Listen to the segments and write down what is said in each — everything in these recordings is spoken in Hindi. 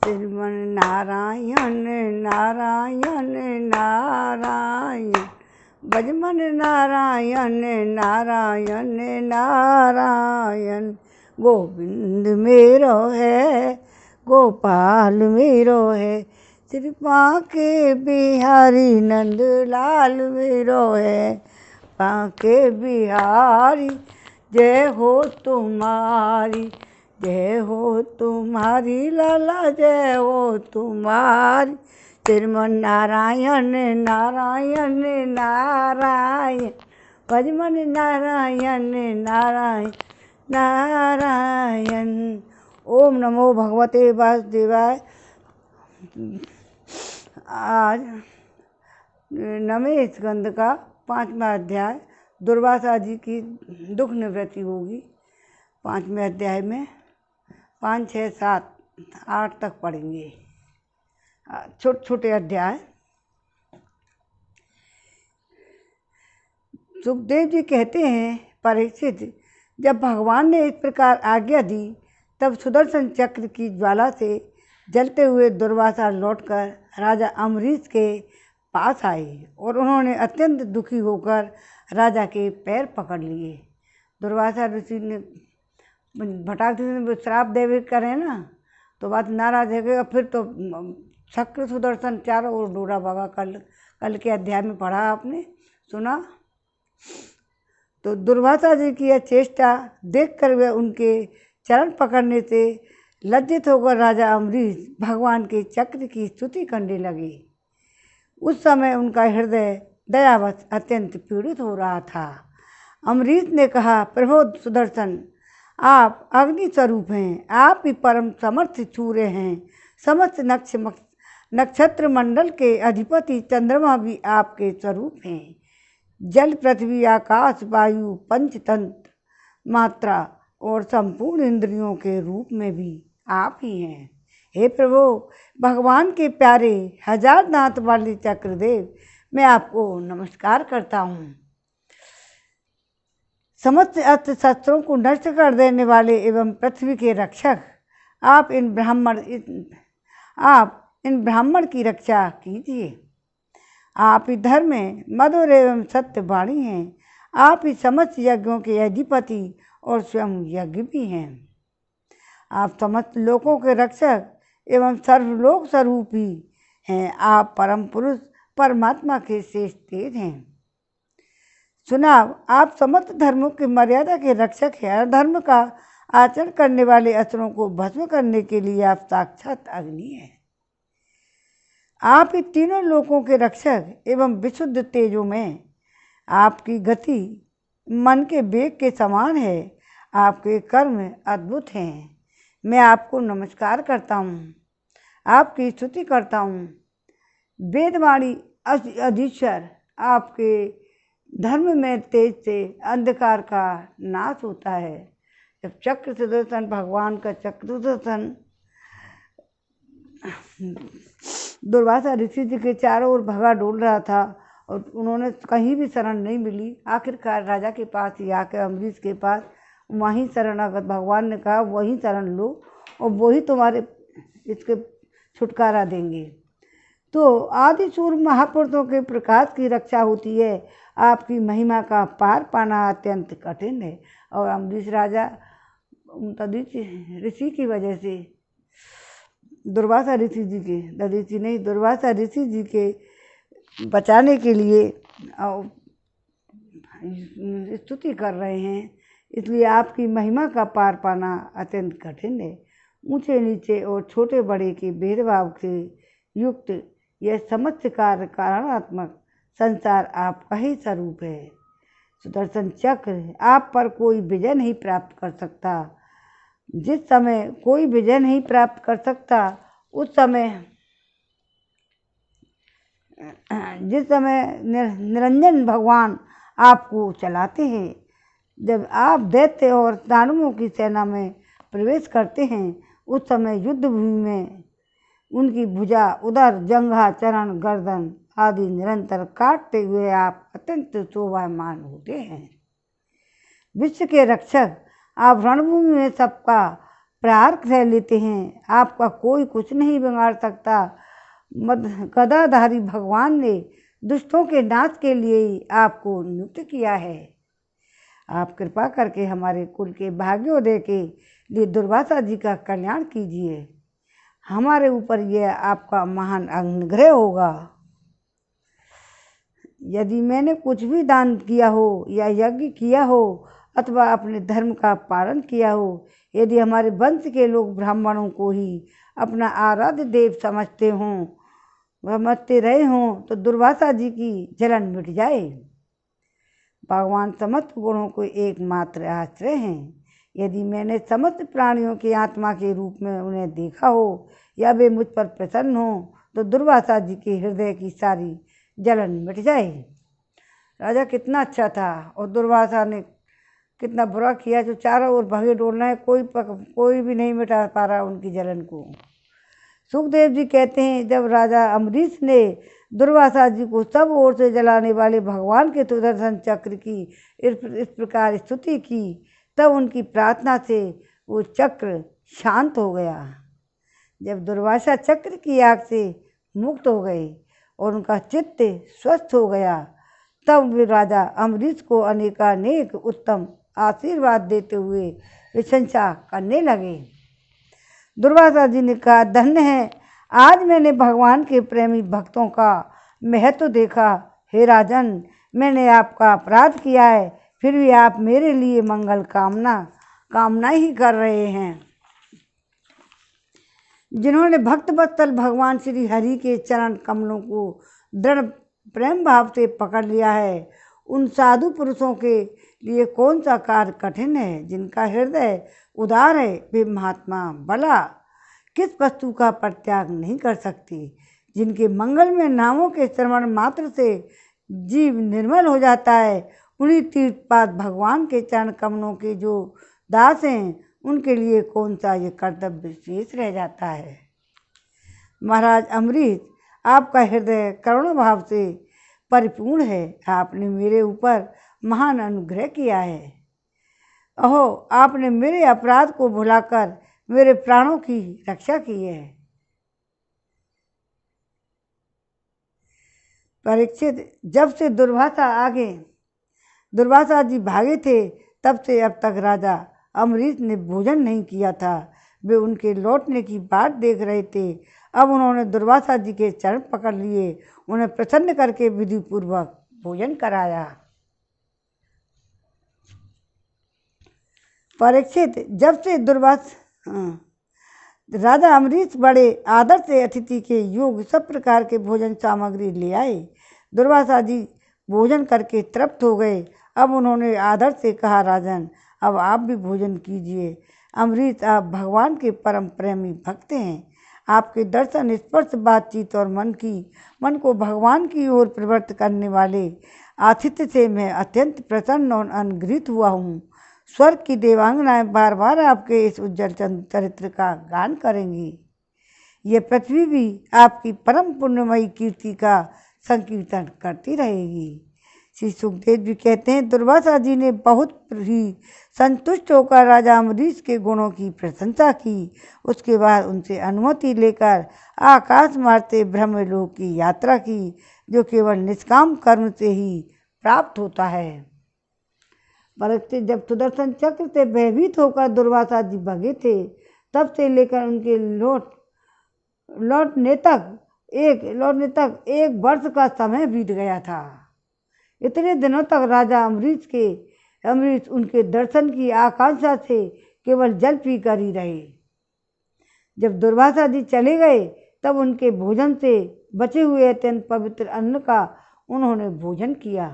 श्रीमन नारायण नारायण नारायण, भजमन नारायण नारायण नारायण। गोविंद मेरो है गोपाल मेरो है, कृपा के बिहारी नंद लाल मेरो है। बांके बिहारी जय हो तुम्हारी, जय हो तुम्हारी लाला जय हो तुम्हारी। श्रीमन नारायण नारायण नारायण, भजमन नारायण नारायण नारायण। ओम नमो भगवते वासुदेवाय। आज नवें स्कंद का 5वां अध्याय दुर्वासा जी की दुख निवृत्ति होगी। 5वें अध्याय में 5, 6, 7, 8 तक पढ़ेंगे। छोटे छोटे अध्याय। सुखदेव जी कहते हैं, परीक्षित, जब भगवान ने इस प्रकार आज्ञा दी तब सुदर्शन चक्र की ज्वाला से जलते हुए दुर्वासा लौटकर राजा अम्बरीश के पास आए और उन्होंने अत्यंत दुखी होकर राजा के पैर पकड़ लिए। दुर्वासा ऋषि ने भटाक श्राप देवे करें ना तो बात नाराज है गए। फिर तो चक्र सुदर्शन चारों ओर डोरा भगा। कल के अध्याय में पढ़ा आपने, सुना। तो दुर्वासा जी की यह चेष्टा देखकर वे उनके चरण पकड़ने से लज्जित होकर राजा अम्बरीश भगवान के चक्र की स्तुति करने लगे। उस समय उनका हृदय दयावश अत्यंत पीड़ित हो रहा था। अम्बरीश ने कहा, प्रभो सुदर्शन, आप अग्नि स्वरूप हैं, आप ही परम समर्थ सूर्य हैं। समस्त नक्षत्र मंडल के अधिपति चंद्रमा भी आपके स्वरूप हैं। जल, पृथ्वी, आकाश, वायु, पंचतंत्र, मात्रा और संपूर्ण इंद्रियों के रूप में भी आप ही हैं। हे प्रभु, भगवान के प्यारे हजार दांत वाले चक्रदेव, मैं आपको नमस्कार करता हूँ। समस्त अस्त्र शस्त्रों को नष्ट कर देने वाले एवं पृथ्वी के रक्षक, आप इन ब्राह्मण की रक्षा कीजिए। आप ही धर्म में मधुर एवं सत्य वाणी हैं। आप ही समस्त यज्ञों के अधिपति और स्वयं यज्ञ भी हैं। आप समस्त लोकों के रक्षक एवं सर्वलोक स्वरूप ही हैं। आप परम पुरुष परमात्मा के शेष तेज हैं। सुनाव, आप समस्त धर्मों की मर्यादा के रक्षक हैं। धर्म का आचरण करने वाले असुरों को भस्म करने के लिए आप साक्षात अग्नि हैं। आप ही तीनों लोकों के रक्षक एवं विशुद्ध तेजों में। आपकी गति मन के वेग के समान है। आपके कर्म अद्भुत हैं। मैं आपको नमस्कार करता हूँ, आपकी स्तुति करता हूँ। वेदवाणी अधीश्वर, आपके धर्म में तेज से अंधकार का नाश होता है। जब चक्र सुदर्शन, भगवान का चक्र सुदर्शन दुर्वासा ऋषि जी के चारों ओर भगा डोल रहा था और उन्होंने कहीं भी शरण नहीं मिली। आखिरकार राजा के पास ही आकर, अम्बरीश के पास, वहीं शरणागत भगवान ने कहा, वहीं शरण लो और वही तुम्हारे इसके छुटकारा देंगे। तो आदि सूर्य महापुरुषों के प्रकाश की रक्षा होती है। आपकी महिमा का पार पाना अत्यंत कठिन है। और अम्बरीश राजा ऋषि की वजह से, दुर्वासा ऋषि जी के, दधीचि नहीं, दुर्वासा ऋषि जी के बचाने के लिए स्तुति कर रहे हैं। इसलिए आपकी महिमा का पार पाना अत्यंत कठिन है। ऊंचे नीचे और छोटे बड़े के भेदभाव से युक्त यह समस्त कार्य कारणात्मक संसार आपका ही स्वरूप है। सुदर्शन चक्र, आप पर कोई विजय नहीं प्राप्त कर सकता। जिस समय कोई विजय नहीं प्राप्त कर सकता, उस समय जिस समय निरंजन भगवान आपको चलाते हैं। जब आप दैत्य और दानवों की सेना में प्रवेश करते हैं, उस समय युद्ध भूमि में उनकी भुजा, उदर, जंघा, चरण, गर्दन आदि निरंतर काटते हुए आप अत्यंत शोभायमान होते हैं। विश्व के रक्षक, आप रणभूमि में सबका प्रहार सह लेते हैं, आपका कोई कुछ नहीं बिगाड़ सकता। गदाधारी भगवान ने दुष्टों के नाश के लिए ही आपको नियुक्त किया है। आप कृपा करके हमारे कुल के भाग्योदय के लिए दुर्वासा जी का कल्याण कीजिए। हमारे ऊपर यह आपका महान अनुग्रह होगा। यदि मैंने कुछ भी दान किया हो या यज्ञ किया हो अथवा अपने धर्म का पालन किया हो, यदि हमारे वंश के लोग ब्राह्मणों को ही अपना आराध्य देव समझते रहे हों, तो दुर्वासा जी की जलन मिट जाए। भगवान समस्त गुणों को एकमात्र आश्रय हैं। यदि मैंने समस्त प्राणियों की आत्मा के रूप में उन्हें देखा हो या वे मुझ पर प्रसन्न हो, तो दुर्वासा जी के हृदय की सारी जलन मिट जाए। राजा कितना अच्छा था और दुर्वासा ने कितना बुरा किया, जो चारों ओर भगे डोलना है, कोई भी नहीं मिटा पा रहा उनकी जलन को। सुखदेव जी कहते हैं, जब राजा अम्बरीश ने दुर्वासा जी को सब ओर से जलाने वाले भगवान के सुदर्शन चक्र की इस प्रकार स्तुति की, तब उनकी प्रार्थना से वो चक्र शांत हो गया। जब दुर्वासा चक्र की आग से मुक्त हो गए और उनका चित्त स्वस्थ हो गया, तब वे राजा अम्बरीश को अनेकानेक उत्तम आशीर्वाद देते हुए प्रशंसा करने लगे। दुर्वासा जी ने कहा, धन्य है, आज मैंने भगवान के प्रेमी भक्तों का महत्व देखा। हे राजन, मैंने आपका अपराध किया है, फिर भी आप मेरे लिए मंगल कामना ही कर रहे हैं। जिन्होंने भक्त वत्सल भगवान श्री हरि के चरण कमलों को दृढ़ प्रेम भाव से पकड़ लिया है, उन साधु पुरुषों के लिए कौन सा कार्य कठिन है। जिनका हृदय उदार है, वे महात्मा भला किस वस्तु का परित्याग नहीं कर सकते। जिनके मंगल में नामों के श्रवण मात्र से जीव निर्मल हो जाता है, उन्हीं तीर्थपाद भगवान के चरण कमलों के जो दास हैं, उनके लिए कौन सा ये कर्तव्य शेष रह जाता है। महाराज अम्बरीश, आपका हृदय करुणा भाव से परिपूर्ण है। आपने मेरे ऊपर महान अनुग्रह किया है। अहो, आपने मेरे अपराध को भुलाकर मेरे प्राणों की रक्षा की है। परीक्षित, जब से दुर्वासा जी भागे थे, तब से अब तक राजा अम्बरीश ने भोजन नहीं किया था। वे उनके लौटने की बाट देख रहे थे। अब उन्होंने दुर्वासा जी के चरण पकड़ लिए, उन्हें प्रसन्न करके विधिपूर्वक भोजन कराया। परीक्षित, जब से राजा अम्बरीश बड़े आदर से अतिथि के योग सब प्रकार के भोजन सामग्री ले आए। दुर्वासा जी भोजन करके तृप्त हो गए। अब उन्होंने आदर से कहा, राजन, अब आप भी भोजन कीजिए। अम्बरीश, आप भगवान के परम प्रेमी भक्त हैं। आपके दर्शन, स्पर्श, बातचीत और मन को भगवान की ओर प्रवृत्त करने वाले आतिथ्य से मैं अत्यंत प्रसन्न और अनुग्रहित हुआ हूँ। स्वर्ग की देवांगनाएं बार बार आपके इस उज्जवल चरित्र का गान करेंगी। ये पृथ्वी भी आपकी परम पुण्यमयी कीर्ति का संकीर्तन करती रहेगी। श्री सुखदेव जी कहते हैं, दुर्वासा जी ने बहुत ही संतुष्ट होकर राजा अम्बरीश के गुणों की प्रशंसा की। उसके बाद उनसे अनुमति लेकर आकाश मार्ग से ब्रह्मलोक की यात्रा की, जो केवल निष्काम कर्म से ही प्राप्त होता है। परंतु जब सुदर्शन चक्र से भयभीत होकर दुर्वासा जी भगे थे, तब से लेकर उनके लौटने तक एक वर्ष का समय बीत गया था। इतने दिनों तक राजा अम्बरीश उनके दर्शन की आकांक्षा से केवल जल पी कर ही रहे। जब दुर्वासा जी चले गए, तब उनके भोजन से बचे हुए अत्यंत पवित्र अन्न का उन्होंने भोजन किया।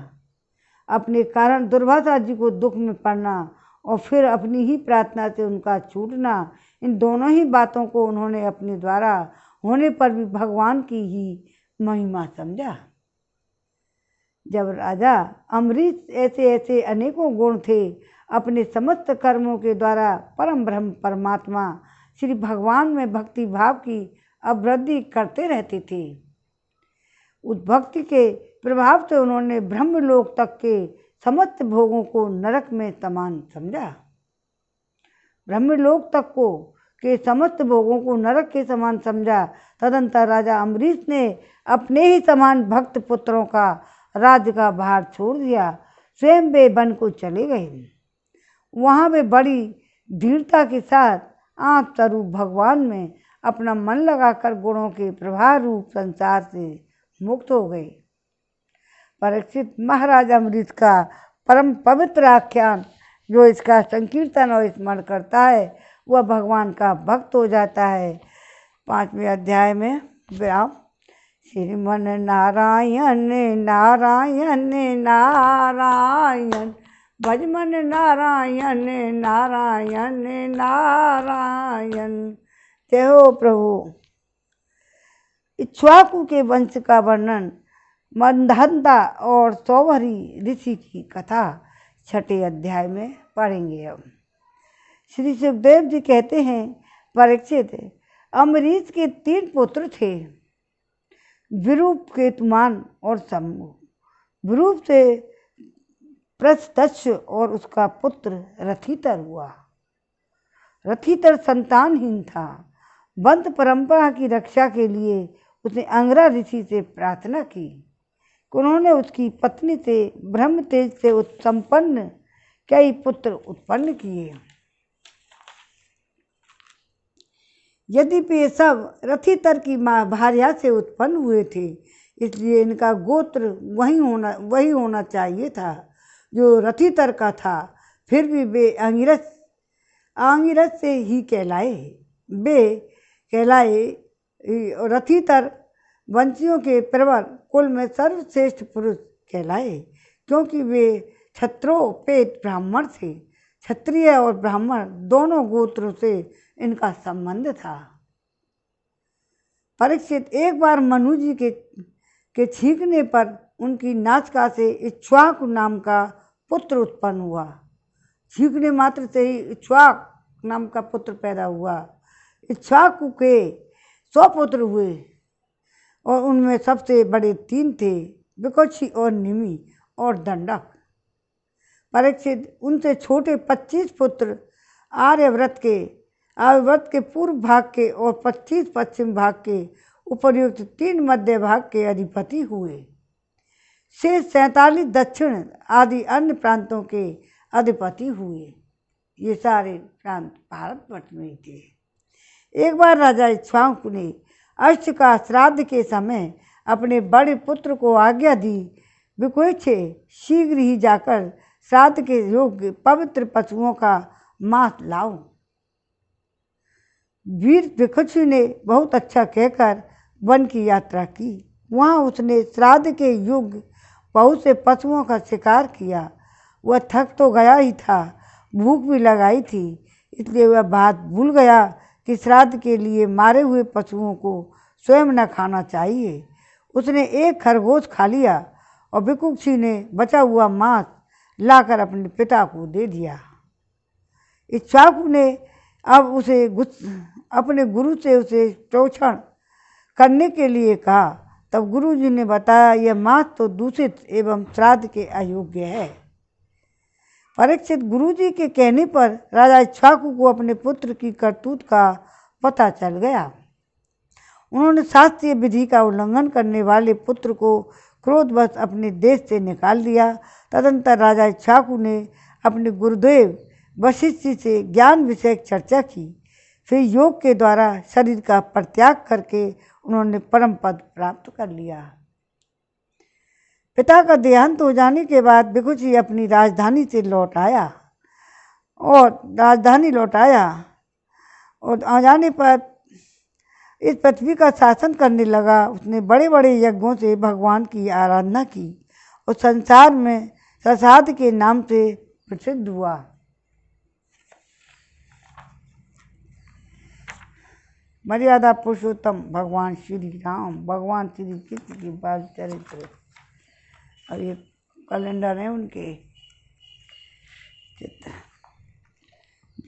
अपने कारण दुर्वासा जी को दुख में पड़ना और फिर अपनी ही प्रार्थना से उनका छूटना, इन दोनों ही बातों को उन्होंने अपने द्वारा होने पर भी भगवान की ही महिमा समझा। जब राजा अम्बरीश ऐसे अनेकों गुण थे, अपने समस्त कर्मों के द्वारा परम ब्रह्म परमात्मा श्री भगवान में भक्ति भाव की अभिवृद्धि करते रहते थे। उस भक्ति के प्रभाव से उन्होंने ब्रह्मलोक तक के समस्त भोगों को नरक में समान समझा। ब्रह्मलोक तक को के समस्त भोगों को नरक के समान समझा। तदंतर राजा अम्बरीश ने अपने ही समान भक्त पुत्रों का राज्य का भार छोड़ दिया। स्वयं वे वन को चले गए। वहाँ वे बड़ी दृढ़ता के साथ आप स्वरूप भगवान में अपना मन लगाकर गुणों के प्रभाव रूप संसार से मुक्त हो गए। परीक्षित, महाराज अम्बरीश का परम पवित्र आख्यान जो इसका संकीर्तन और स्मरण करता है वह भगवान का भक्त हो जाता है। 5वें अध्याय में विराम। श्रीमन नारायण नारायण नारायण, भजमन नारायण नारायण नारायण। जय हो प्रभु। इक्ष्वाकु के वंश का वर्णन, मंदहंता और सौभरी ऋषि की कथा 6ठे अध्याय में पढ़ेंगे। अब श्री सुखदेव जी कहते हैं, परीक्षित, अम्बरीश के 3 पुत्र थे, विरूप, केतुमान और शंभु। विरूप से प्रस्थदक्ष और उसका पुत्र रथितर हुआ। रथितर संतानहीन था। वंश परंपरा की रक्षा के लिए उसने अंगरा ऋषि से प्रार्थना की। उन्होंने उसकी पत्नी से ब्रह्म तेज से उत्संपन्न कई पुत्र उत्पन्न किए। यद्यपि ये सब रथितर की भार्या से उत्पन्न हुए थे, इसलिए इनका गोत्र वही होना चाहिए था जो रथितर का था। फिर भी वे आंगिरस से ही कहलाए। रथितर वंशियों के प्रवर कुल में सर्वश्रेष्ठ पुरुष कहलाए, क्योंकि वे क्षत्रोपेत ब्राह्मण थे। क्षत्रिय और ब्राह्मण दोनों गोत्रों से इनका संबंध था। परीक्षित, एक बार मनु जी के छींकने पर उनकी नासिका से इक्ष्वाकु नाम का पुत्र उत्पन्न हुआ। छींकने मात्र से ही इक्ष्वाक नाम का पुत्र पैदा हुआ। इक्ष्वाकु के 100 पुत्र हुए और उनमें सबसे बड़े 3 थे, विकोक्षी और निमि और दंडक। परीक्षित, उनसे छोटे 25 पुत्र आर्यव्रत के पूर्व भाग के और 25 पश्चिम भाग के उपर्युक्त 3 मध्य भाग के अधिपति हुए। शेष 47 दक्षिण आदि अन्य प्रांतों के अधिपति हुए। ये सारे प्रांत भारतवर्ष में ही थे। एक बार राजा इक्ष्वाकु ने अष्ट का श्राद्ध के समय अपने बड़े पुत्र को आज्ञा दी, विकोक्षे, शीघ्र ही जाकर श्राद्ध के योग्य पवित्र पशुओं का मांस लाओ। वीर विकोक्षी ने बहुत अच्छा कहकर वन की यात्रा की। वहाँ उसने श्राद्ध के योग्य बहुत से पशुओं का शिकार किया। वह थक तो गया ही था, भूख भी लगाई थी, इसलिए वह बात भूल गया कि श्राद्ध के लिए मारे हुए पशुओं को स्वयं न खाना चाहिए। उसने एक खरगोश खा लिया और विकोक्षी ने बचा हुआ मांस लाकर अपने पिता को दे दिया। इक्ष्वाकु ने अब उसे अपने गुरु से उसे शोषण करने के लिए कहा। तब गुरु जी ने बताया, यह मांस तो दूषित एवं श्राद्ध के अयोग्य है। परीक्षित, गुरु जी के कहने पर राजा इक्ष्वाकु को अपने पुत्र की करतूत का पता चल गया। उन्होंने शास्त्रीय विधि का उल्लंघन करने वाले पुत्र को क्रोधवश अपने देश से निकाल दिया। तदंतर राजा इक्ष्वाकु ने अपने गुरुदेव वशिष्ठ जी से ज्ञान विषयक चर्चा की। फिर योग के द्वारा शरीर का परित्याग करके उन्होंने परम पद प्राप्त कर लिया। पिता का देहांत हो जाने के बाद विकोक्षी अपनी राजधानी लौट आया और आ जाने पर इस पृथ्वी का शासन करने लगा। उसने बड़े बड़े यज्ञों से भगवान की आराधना की और संसार में ससाद के नाम से प्रसिद्ध हुआ। मर्यादा पुरुषोत्तम भगवान श्री राम, भगवान श्री कृष्ण की बाल चरित्र। और ये कैलेंडर है उनके चित्र।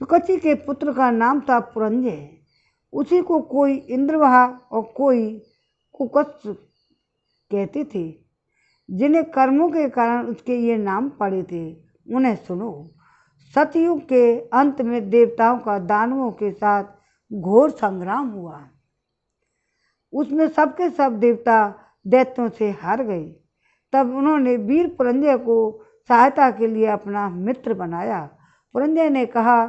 विकोक्षी के पुत्र का नाम था पुरंजय। उसी को कोई इंद्रवाह और कोई कुकत्स कहते थे। जिन्हें कर्मों के कारण उसके ये नाम पड़े थे, उन्हें सुनो। सतयुग के अंत में देवताओं का दानवों के साथ घोर संग्राम हुआ। उसमें सबके सब देवता दैत्यों से हार गए। तब उन्होंने वीर पुरंजय को सहायता के लिए अपना मित्र बनाया। पुरंजय ने कहा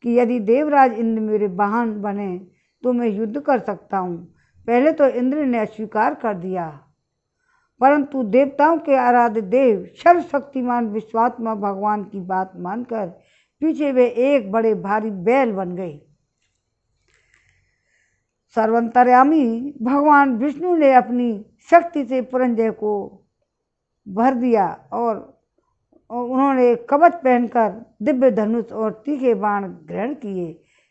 कि यदि देवराज इंद्र मेरे वाहन बने तो मैं युद्ध कर सकता हूँ। पहले तो इंद्र ने अस्वीकार कर दिया, परंतु देवताओं के आराध्य देव सर्वशक्तिमान विश्वात्मा भगवान की बात मानकर पीछे वे एक बड़े भारी बैल बन गए। सर्वंतर्यामी भगवान विष्णु ने अपनी शक्ति से पुरंजय को भर दिया और उन्होंने कवच पहनकर दिव्य धनुष और तीखे बाण ग्रहण किए।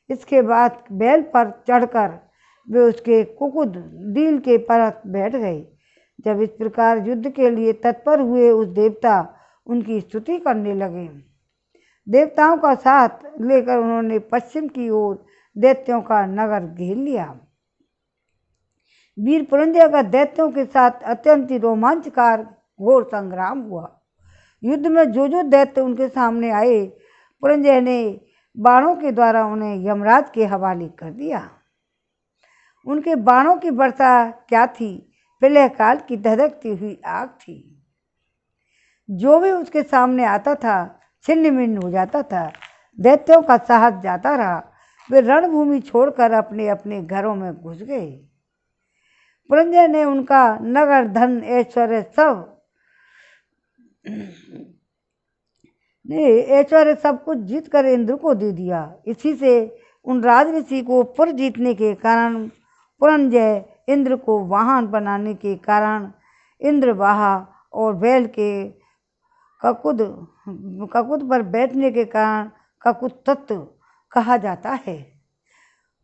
इसके बाद बैल पर चढ़कर वे उसके कुकुद डील के पर बैठ गए। जब इस प्रकार युद्ध के लिए तत्पर हुए उस देवता उनकी स्तुति करने लगे। देवताओं का साथ लेकर उन्होंने पश्चिम की ओर दैत्यों का नगर घेर लिया। वीर पुरंजय का दैत्यों के साथ अत्यंत रोमांचकार घोर संग्राम हुआ। युद्ध में जो दैत्य उनके सामने आए, पुरंजय ने बाणों के द्वारा उन्हें यमराज के हवाले कर दिया। उनके बाणों की वर्षा क्या थी, प्रलय काल की धधकती हुई आग थी। जो भी उसके सामने आता था छिन्न भिन्न हो जाता था। दैत्यों का साहस जाता रहा। वे रणभूमि छोड़कर अपने अपने घरों में घुस गए। पुरंजय ने उनका नगर, धन, ऐश्वर्य सब कुछ जीत कर इंद्र को दे दिया। इसी से उन राजऋषि को पुर जीतने के कारण, पुरंजय इंद्र को वाहन बनाने के कारण, इंद्रवाहा और बैल के ककुद पर बैठने के कारण ककुत तत्व कहा जाता है।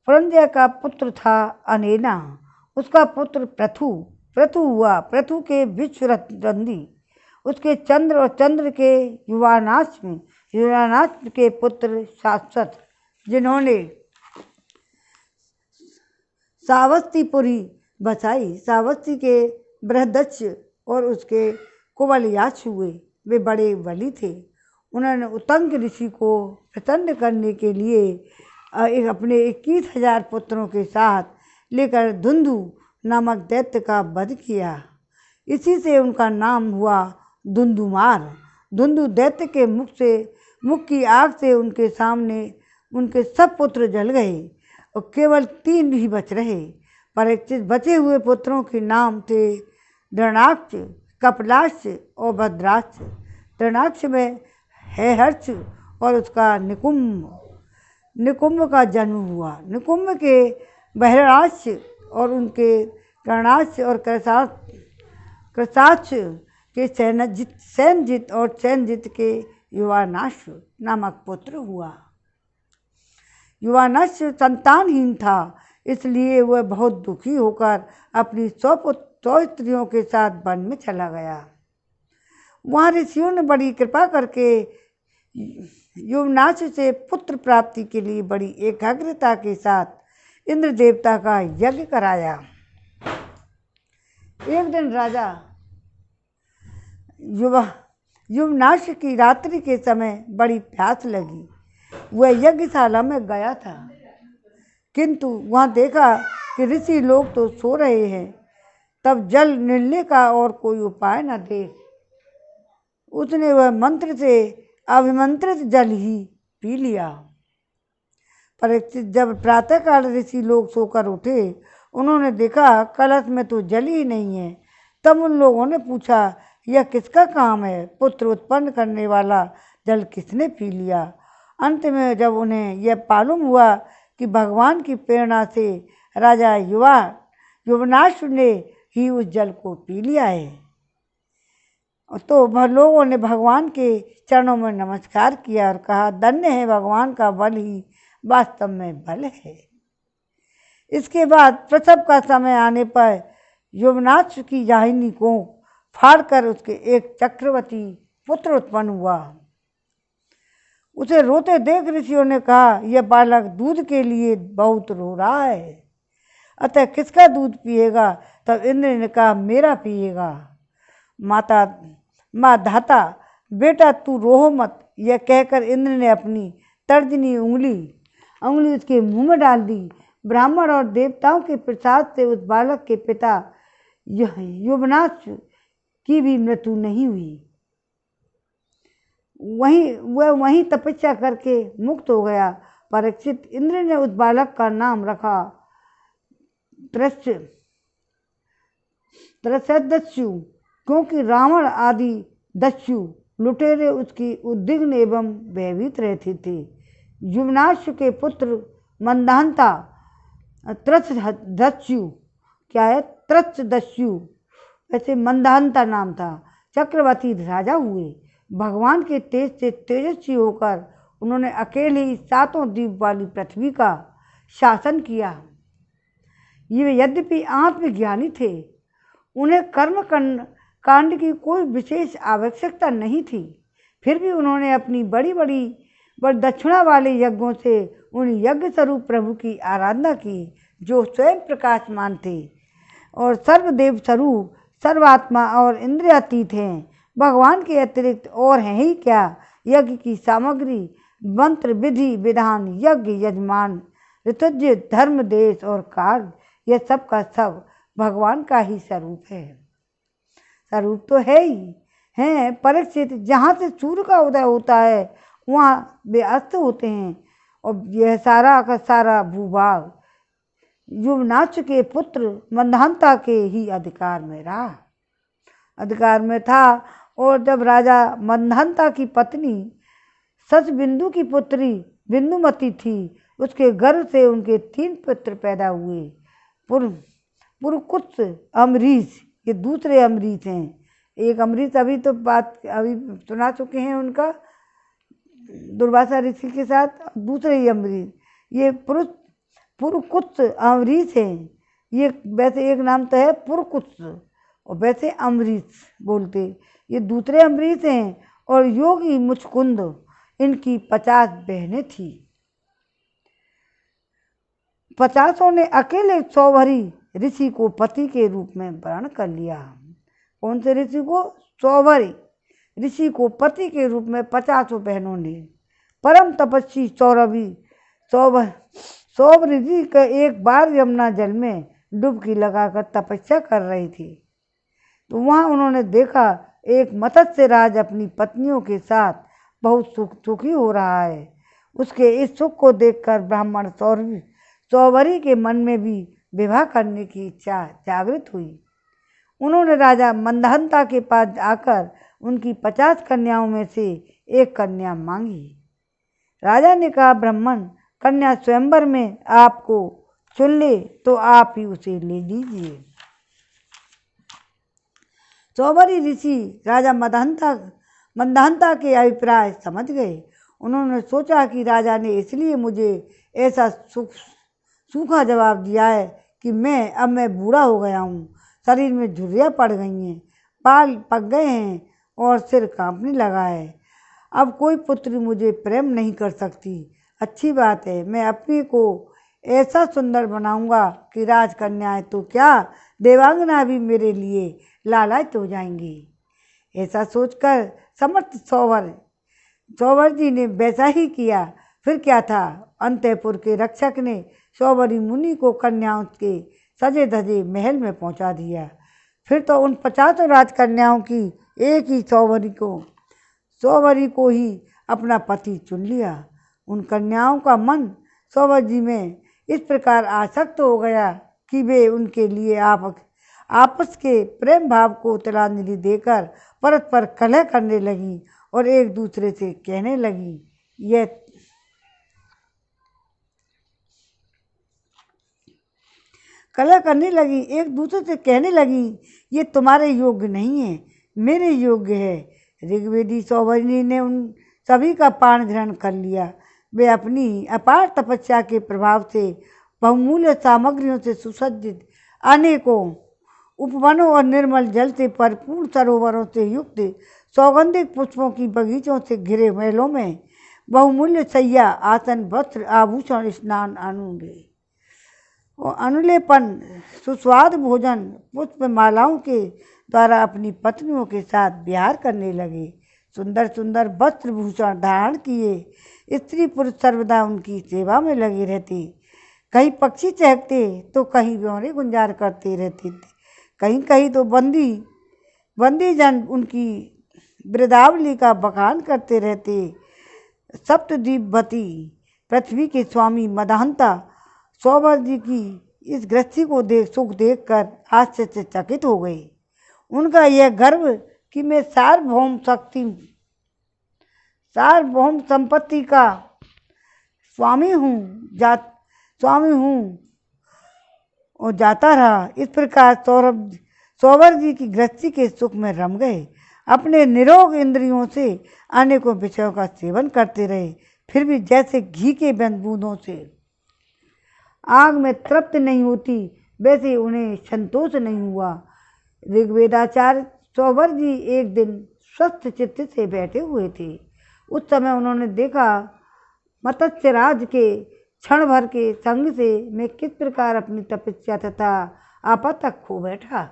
पुरंजय का पुत्र था अनेना, उसका पुत्र पृथु हुआ। पृथु के विश्वरंदी, उसके चंद्र और चंद्र के युवानाश के पुत्र शाश्वत, जिन्होंने सावस्तीपुरी बसाई। सावस्ती के बृहदक्ष और उसके कुवलयाक्ष हुए। वे बड़े बली थे। उन्होंने उत्तंग ऋषि को प्रसन्न करने के लिए अपने 21,000 पुत्रों के साथ लेकर धुंधु नामक दैत्य का वध किया। इसी से उनका नाम हुआ धुंधुमार। धुंधु दैत्य के मुख की आग से उनके सामने उनके सब पुत्र जल गए और केवल 3 ही बच रहे। परीक्षित बचे हुए पुत्रों के नाम थे दृणाक्ष, कपलाक्ष और भद्राक्ष। दृणाक्ष में हेहर्ष और उसका निकुंभ का जन्म हुआ। निकुंभ के बहिराक्ष और उनके कर्णाक्ष और कृताक्ष के सैनजित और सैनजित के युवानाश नामक पुत्र हुआ। युवानाश संतानहीन था, इसलिए वह बहुत दुखी होकर अपनी 100 स्त्रियों के साथ वन में चला गया। वहाँ ऋषियों ने बड़ी कृपा करके युवनाश से पुत्र प्राप्ति के लिए बड़ी एकाग्रता के साथ इंद्र देवता का यज्ञ कराया। एक दिन राजा युवनाश की रात्रि के समय बड़ी प्यास लगी। वह यज्ञशाला में गया था, किंतु वहाँ देखा कि ऋषि लोग तो सो रहे हैं। तब जल मिलने का और कोई उपाय न देख उसने वह मंत्र से अभिमंत्रित जल ही पी लिया। परीक्षित जब प्रातःकाल ऋषि लोग सोकर उठे, उन्होंने देखा कलश में तो जल ही नहीं है। तब उन लोगों ने पूछा, यह किसका काम है? पुत्र उत्पन्न करने वाला जल किसने पी लिया? अंत में जब उन्हें यह मालूम हुआ कि भगवान की प्रेरणा से राजा युवनाश ने ही उस जल को पी लिया है, तो लोगों ने भगवान के चरणों में नमस्कार किया और कहा, धन्य है भगवान का बल ही वास्तव में बल है। इसके बाद प्रसव का समय आने पर युवनाश की जाहिनी को फाड़कर उसके एक चक्रवर्ती पुत्र उत्पन्न हुआ। उसे रोते देख ऋषियों ने कहा, यह बालक दूध के लिए बहुत रो रहा है, अतः किसका दूध पिएगा? तब इंद्र ने कहा, मेरा पिएगा। माँ धाता, बेटा तू रोहो मत। यह कहकर इंद्र ने अपनी तर्जनी उंगली उसके मुंह में डाल दी। ब्राह्मण और देवताओं के प्रसाद से उस बालक के पिता युवनाश की भी मृत्यु नहीं हुई। वहीं तपस्या करके मुक्त हो गया। परीक्षित, इंद्र ने उस बालक का नाम रखा त्रसदस्यु, क्योंकि रावण आदि दस्यु लुटेरे उसकी उद्विग्न एवं भयभीत रहते थे। युवनाश के पुत्र मंदान्ता त्रसदस्यु क्या है, त्रसदस्यु वैसे मंदान्ता नाम था, चक्रवर्ती राजा हुए। भगवान के तेज से तेजस्वी होकर उन्होंने अकेले ही 7 द्वीप वाली पृथ्वी का शासन किया। ये यद्यपि आत्मज्ञानी थे, उन्हें कर्म कांड की कोई विशेष आवश्यकता नहीं थी, फिर भी उन्होंने अपनी बड़ी दक्षिणा वाले यज्ञों से उन यज्ञ स्वरूप प्रभु की आराधना की, जो स्वयं प्रकाशमान थे और सर्वदेव स्वरूप, सर्वात्मा और इंद्रियातीत हैं। भगवान के अतिरिक्त और हैं ही क्या। यज्ञ की सामग्री, मंत्र, विधि विधान, यज्ञ यजमान, ऋतुज्य, धर्म, देश और काल, यह सब का सब भगवान का ही स्वरूप है। स्वरूप तो है ही है। परीक्षित, जहाँ से सूर्य का उदय होता है वहाँ वे अस्त होते हैं, और यह सारा का सारा भूभाग युवनाश के पुत्र मंदान्ता के ही अधिकार में था। और जब राजा मंदान्ता की पत्नी सचबिंदु की पुत्री बिंदुमती थी, उसके गर्भ से उनके 3 पुत्र पैदा हुए। पुरकुत्स, अम्बरीश, ये दूसरे अम्बरीश हैं। एक अम्बरीश अभी सुना चुके हैं उनका दुर्वासा ऋषि के साथ, दूसरे ही अम्बरीश ये पुरकुत्स अम्बरीश हैं। ये वैसे एक नाम तो है पुरकुत्स और वैसे अम्बरीश बोलते, ये दूसरे अम्बरीश हैं। और योगी मुचकुंद, इनकी 50 बहनें थी। 50 ने अकेले सौभरी ऋषि को पति के रूप में वर्ण कर लिया। कौन से ऋषि को? सौभरी ऋषि को पति के रूप में 50 बहनों ने। परम तपस्वी सौभ ऋषि का एक बार यमुना जल में डुबकी लगाकर तपस्या कर रही थी, तो वहाँ उन्होंने देखा एक मत्स्य राज अपनी पत्नियों के साथ बहुत सुखी हो रहा है। उसके इस सुख को देखकर ब्राह्मण सौभरी के मन में भी विवाह करने की इच्छा जागृत हुई। उन्होंने राजा मंदान्ता के पास आकर उनकी 50 कन्याओं में से एक कन्या मांगी। राजा ने कहा, ब्राह्मण, कन्या स्वयंवर में आपको चुन ले तो आप ही उसे ले लीजिए। सौभरी ऋषि राजा मंदान्ता के अभिप्राय समझ गए। उन्होंने सोचा कि राजा ने इसलिए मुझे ऐसा सूखा जवाब दिया है कि अब मैं बूढ़ा हो गया हूँ, शरीर में झुर्रियाँ पड़ गई हैं, बाल पक गए हैं और सिर कांपने लगा है। अब कोई पुत्री मुझे प्रेम नहीं कर सकती। अच्छी बात है, मैं अपने को ऐसा सुंदर बनाऊंगा कि राजकन्याएं तो क्या, देवांगना भी मेरे लिए लालायित हो जाएंगी। ऐसा सोचकर समर्थ सौभर जी ने वैसा ही किया। फिर क्या था, अंतःपुर के रक्षक ने सौभरी मुनि को कन्याओं के सजे धजे महल में पहुंचा दिया। फिर तो उन 50 राजकन्याओं की एक ही सौभरी को ही अपना पति चुन लिया। उन कन्याओं का मन सौभर जी में इस प्रकार आसक्त हो गया कि वे उनके लिए आपस के प्रेम भाव को तिलांजलि देकर परस्पर कलह करने लगी और एक दूसरे से कहने लगी, ये तुम्हारे योग्य नहीं है, मेरे योग्य है। ऋग्वेदी सौभरी ने उन सभी का पान ग्रहण कर लिया। वे अपनी अपार तपस्या के प्रभाव से बहुमूल्य सामग्रियों से सुसज्जित अनेकों उपवनों और निर्मल जल से भरपूर सरोवरों से युक्त सौगंधिक पुष्पों की बगीचों से घिरे महलों में बहुमूल्य शैया, आसन, वस्त्र, आभूषण, स्नान, अनुलेपन, सुस्वाद भोजन, पुष्प मालाओं के द्वारा अपनी पत्नियों के साथ विहार करने लगे। सुंदर सुंदर वस्त्र भूषण धारण किए स्त्री पुरुष सर्वदा उनकी सेवा में लगे रहते। कहीं पक्षी चहकते तो कहीं भंवरे गुंजार करते रहते थे। कहीं कहीं तो बंदी जन उनकी वृदावली का बखान करते रहते। सप्तद्वीपवती पृथ्वी के स्वामी मदहंता सौवर जी की इस गृहस्थी को सुख देखकर आश्चर्यचकित हो गए। उनका यह गर्व कि मैं सार्वभौम संपत्ति का स्वामी हूँ और जाता रहा। इस प्रकार सौवर जी की गृहस्थी के सुख में रम गए। अपने निरोग इंद्रियों से अनेकों विषयों का सेवन करते रहे, फिर भी जैसे घी के बूंदों से आग में तृप्त नहीं होती, वैसे उन्हें संतोष नहीं हुआ। ऋग्वेदाचार्य सौवर जी एक दिन स्वस्थ चित्त से बैठे हुए थे। उस समय उन्होंने देखा मत्स्यराज के क्षण भर के संग से मैं किस प्रकार अपनी तपस्या तथा आपा तक खो बैठा।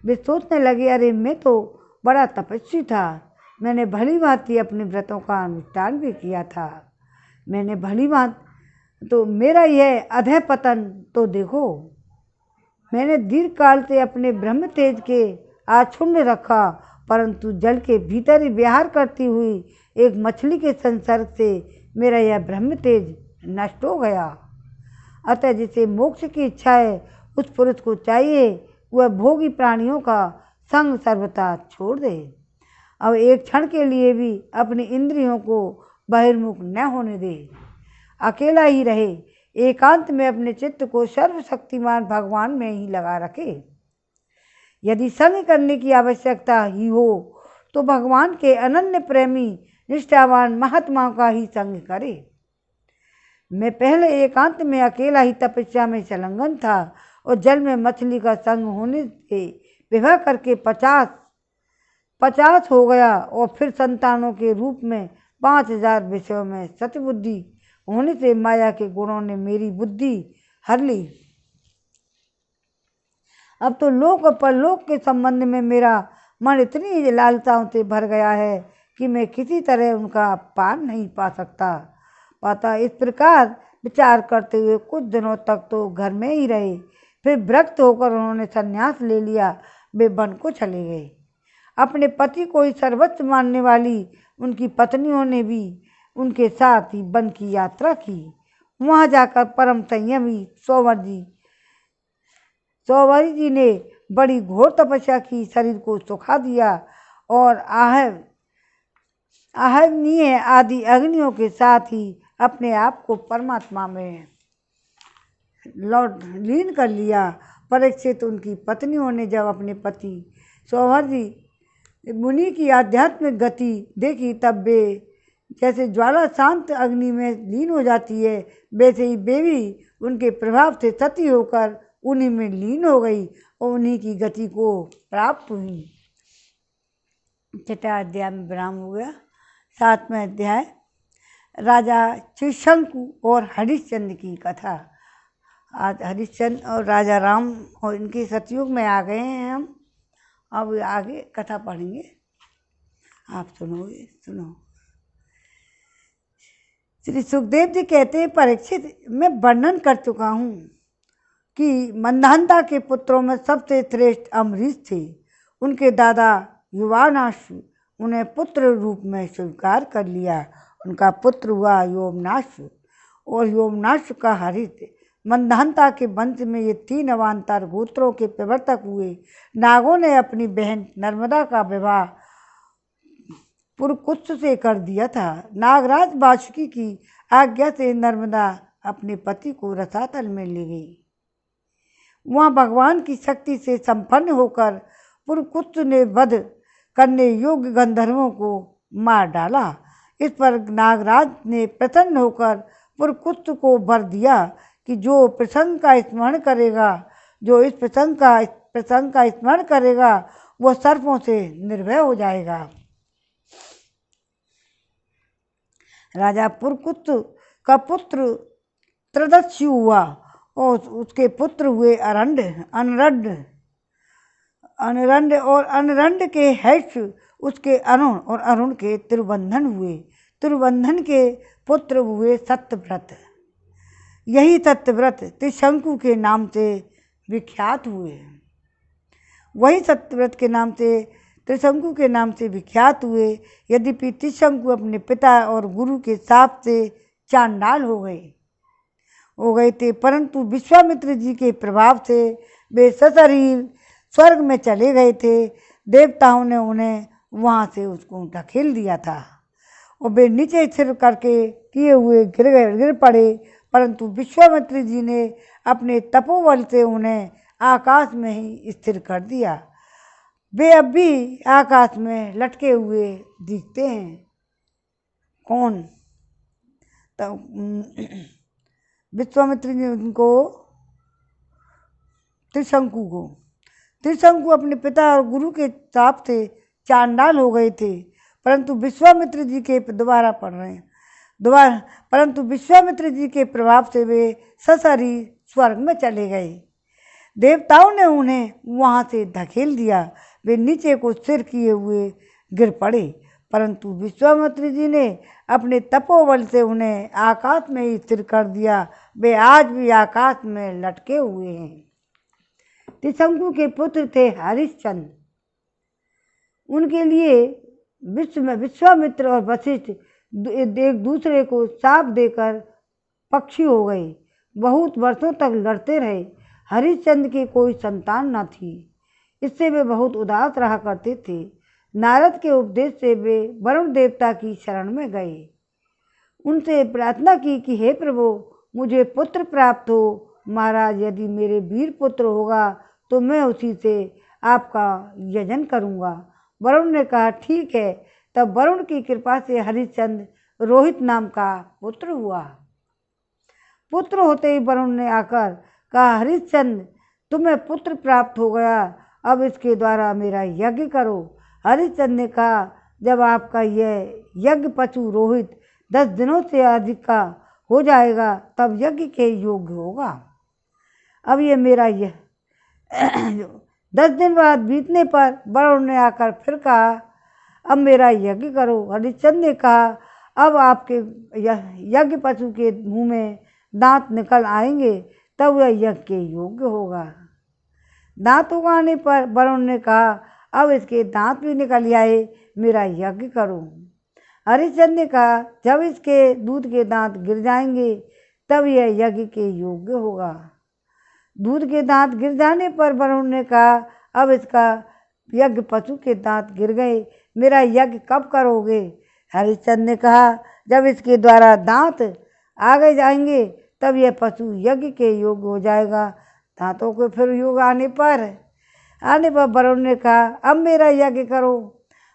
वे सोचने लगे, अरे मैं तो बड़ा तपस्वी था, मैंने भली भांति अपने व्रतों का अनुष्ठान भी किया था, मैंने भली भांति तो मेरा यह अधः पतन तो देखो। मैंने दीर्घ काल से अपने ब्रह्म तेज के आच्छुन्न रखा, परंतु जल के भीतर ही विहार करती हुई एक मछली के संसर्ग से मेरा यह ब्रह्म तेज नष्ट हो गया। अतः जिसे मोक्ष की इच्छा है, उस पुरुष को चाहिए वह भोगी प्राणियों का संग सर्वथा छोड़ दे। अब एक क्षण के लिए भी अपनी इंद्रियों को बहिर्मुख न होने दे, अकेला ही रहे, एकांत में अपने चित्त को सर्वशक्तिमान भगवान में ही लगा रखे। यदि संग करने की आवश्यकता ही हो तो भगवान के अनन्य प्रेमी निष्ठावान महात्माओं का ही संग करे। मैं पहले एकांत में अकेला ही तपस्या में संलग्न था और जल में मछली का संग होने से विवाह करके 50 हो गया और फिर संतानों के रूप में 5000 विषयों में सतबुद्धि होने से माया के गुणों ने मेरी बुद्धि हर ली। अब तो लोक और परलोक के संबंध में मेरा मन इतनी लालसाओं से भर गया है कि मैं किसी तरह उनका पार नहीं पाता। इस प्रकार विचार करते हुए कुछ दिनों तक तो घर में ही रहे, फिर विरक्त होकर उन्होंने संन्यास ले लिया। वे वन को चले गए। अपने पति को ही सर्वोच्च मानने वाली उनकी पत्नियों ने भी उनके साथ ही वन की यात्रा की। वहाँ जाकर परम संयमी सौवरी जी ने बड़ी घोर तपस्या की, शरीर को सुखा दिया और आहवनीय आदि अग्नियों के साथ ही अपने आप को परमात्मा में लीन कर लिया। परीक्षित उनकी पत्नियों ने जब अपने पति सौवर जी मुनि की आध्यात्मिक गति देखी, तब वे जैसे ज्वाला शांत अग्नि में लीन हो जाती है, वैसे ही वे भी उनके प्रभाव से सती होकर उन्हीं में लीन हो गई और उन्हीं की गति को प्राप्त हुई। 6वां अध्याय में विराम हो गया। 7वां अध्याय राजा त्रिशंकु और हरिश्चंद्र की कथा। आज हरिश्चंद्र और राजा राम और इनके सतयुग में आ गए हैं हम। अब आगे कथा पढ़ेंगे, आप सुनो। श्री सुखदेव जी कहते हैं, परीक्षित, मैं वर्णन कर चुका हूँ कि मंदहंता के पुत्रों में सबसे श्रेष्ठ अम्बरीश थे। उनके दादा युवानाश्व उन्हें पुत्र रूप में स्वीकार कर लिया। उनका पुत्र हुआ योमनाश्व और योमनाश्व का हरित। मंदहंता के वंश में ये 3 अवान्तर गोत्रों के प्रवर्तक हुए। नागों ने अपनी बहन नर्मदा का विवाह पुरकुत्स से कर दिया था। नागराज वासुकी की आज्ञा से नर्मदा अपने पति को रसातल में ले गई। वहाँ भगवान की शक्ति से संपन्न होकर पुरकुत्स ने वध करने योग्य गंधर्वों को मार डाला। इस पर नागराज ने प्रसन्न होकर पुरकुत्स को वर दिया कि जो प्रसंग का स्मरण करेगा वह सर्पों से निर्भय हो जाएगा। राजा पुरकुत्स का पुत्र त्रदस्यु हुआ और उसके पुत्र हुए अनरंड और अनरंड के हैष, उसके अरुण और अरुण के तिरुबंधन हुए। तिरुबंधन के पुत्र हुए सत्यव्रत। यही सत्यव्रत त्रिशंकु के नाम से विख्यात हुए। वही सत्यव्रत के नाम से त्रिशंकु के नाम से विख्यात हुए। यद्यपि त्रिशंकु अपने पिता और गुरु के शाप से चांडाल हो गए थे, परंतु विश्वामित्र जी के प्रभाव से वे सशरीर स्वर्ग में चले गए थे। देवताओं ने उन्हें वहाँ से उसको ढकेल दिया था और वे नीचे सिर करके किए हुए गिर पड़े, परंतु विश्वामित्र जी ने अपने तपोबल से उन्हें आकाश में ही स्थिर कर दिया। वे अब भी आकाश में लटके हुए दिखते हैं। कौन? तो विश्वामित्र जी उनको त्रिशंकु अपने पिता और गुरु के शाप से चांडाल हो गए थे, परंतु विश्वामित्र जी के परंतु विश्वामित्र जी के प्रभाव से वे सशरीर स्वर्ग में चले गए। देवताओं ने उन्हें वहाँ से धकेल दिया। वे नीचे को सिर किए हुए गिर पड़े, परंतु विश्वामित्र जी ने अपने तपोबल से उन्हें आकाश में ही स्थिर कर दिया। वे आज भी आकाश में लटके हुए हैं। त्रिशंकु के पुत्र थे हरिश्चंद्र। उनके लिए विश्वामित्र और वशिष्ठ एक दूसरे को शाप देकर पक्षी हो गए। बहुत वर्षों तक लड़ते रहे। हरिश्चंद्र की कोई संतान न थी, इससे वे बहुत उदास रहा करते थे। नारद के उपदेश से वे वरुण देवता की शरण में गए। उनसे प्रार्थना की कि हे प्रभु, मुझे पुत्र प्राप्त हो। महाराज, यदि मेरे वीर पुत्र होगा तो मैं उसी से आपका यजन करूँगा। वरुण ने कहा ठीक है। तब वरुण की कृपा से हरिश्चंद्र रोहित नाम का पुत्र हुआ। पुत्र होते ही वरुण ने आकर कहा, हरिश्चंद्र, तुम्हें पुत्र प्राप्त हो गया, अब इसके द्वारा मेरा यज्ञ करो। हरिश्चंद्र ने कहा, जब आपका यह यज्ञ पशु रोहित 10 दिनों से अधिक का हो जाएगा तब यज्ञ के योग्य होगा। अब ये मेरा 10 दिन बाद बीतने पर वरुण ने आकर फिर कहा, अब मेरा यज्ञ करो। हरिश्चंद्र ने कहा, अब आपके यज्ञ पशु के मुंह में दांत निकल आएंगे, तब वह यज्ञ के योग्य होगा। दांत उगाने पर वरुण ने कहा, अब इसके दांत भी निकल आए, मेरा यज्ञ करो। हरिश्चंद्र ने कहा, जब इसके दूध के दांत गिर जाएंगे तब यह यज्ञ के योग्य होगा। दूध के दांत गिर जाने पर वरुण ने कहा, अब इसका यज्ञ पशु के दांत गिर गए, मेरा यज्ञ कब करोगे? हरिश्चंद्र ने कहा, जब इसके द्वारा दांत आगे जाएंगे तब यह पशु यज्ञ के योग्य हो जाएगा। दांतों के फिर योग आने पर वरुण ने कहा, अब मेरा यज्ञ करो।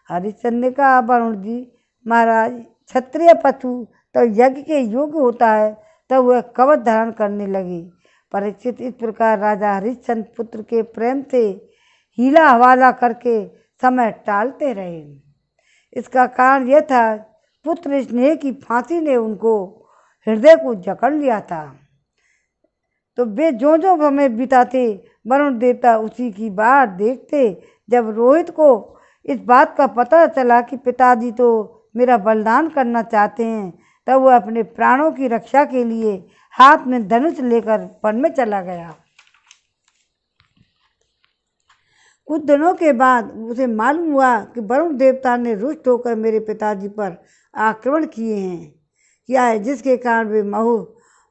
हरिश्चंद्र ने कहा, वरुण जी महाराज, क्षत्रिय पशु तो यज्ञ के योग्य होता है, तब वह कवच धारण करने लगे। परीक्षित, इस प्रकार राजा हरिश्चंद्र पुत्र के प्रेम से हीला हवाला करके समय टालते रहे। इसका कारण यह था, पुत्र स्नेह की फांसी ने उनको हृदय को जकड़ लिया था। तो वे जो समय बिताते, वरुण देवता उसी की बात देखते। जब रोहित को इस बात का पता चला कि पिताजी तो मेरा बलिदान करना चाहते हैं, तब वह अपने प्राणों की रक्षा के लिए हाथ में धनुष लेकर वन में चला गया। कुछ दिनों के बाद उसे मालूम हुआ कि वरुण देवता ने रुष्ट होकर मेरे पिताजी पर आक्रमण किया है, जिसके कारण वे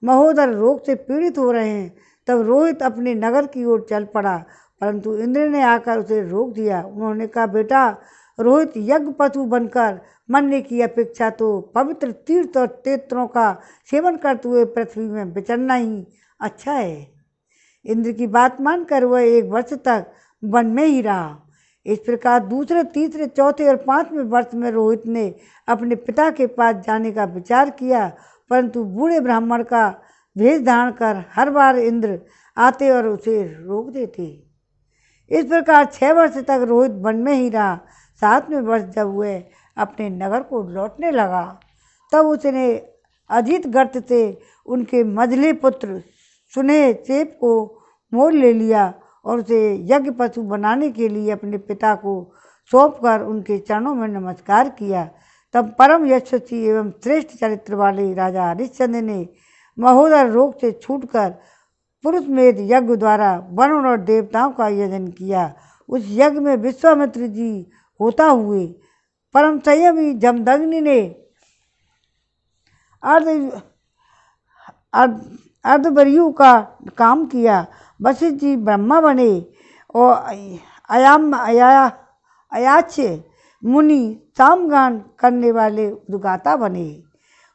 महोदर रोग से पीड़ित हो रहे हैं। तब रोहित अपने नगर की ओर चल पड़ा, परंतु इंद्र ने आकर उसे रोक दिया। उन्होंने कहा, बेटा रोहित, यज्ञ पशु बनकर मरने की अपेक्षा तो पवित्र तीर्थ और तेत्रों का सेवन करते हुए पृथ्वी में विचरना ही अच्छा है। इंद्र की बात मानकर वह 1 वर्ष तक वन में ही रहा। इस प्रकार दूसरे, तीसरे, चौथे और 5वें वर्ष में रोहित ने अपने पिता के पास जाने का विचार किया, परंतु बूढ़े ब्राह्मण का भेष धारण कर हर बार इंद्र आते और उसे रोक देते। इस प्रकार 6 वर्ष तक रोहित वन में ही रहा। 7वें वर्ष जब वह अपने नगर को लौटने लगा, तब उसने अजित गर्त से उनके मझले पुत्र सुनेह चेप को मोल ले लिया और उसे यज्ञ पशु बनाने के लिए अपने पिता को सौंपकर उनके चरणों में नमस्कार किया। तब परम यशस्वी एवं श्रेष्ठ चरित्र वाले राजा हरिश्चंद्र ने महोदर रोग से छूटकर पुरुष मेध यज्ञ द्वारा वरुण और देवताओं का यजन किया। उस यज्ञ में विश्वामित्र जी होता हुए परम संयमी जमदग्नि ने अर्धवर्यु का काम किया। वशिष्ठ जी ब्रह्मा बने और अयाच्य मुनि सामगान करने वाले उद्गाता बने।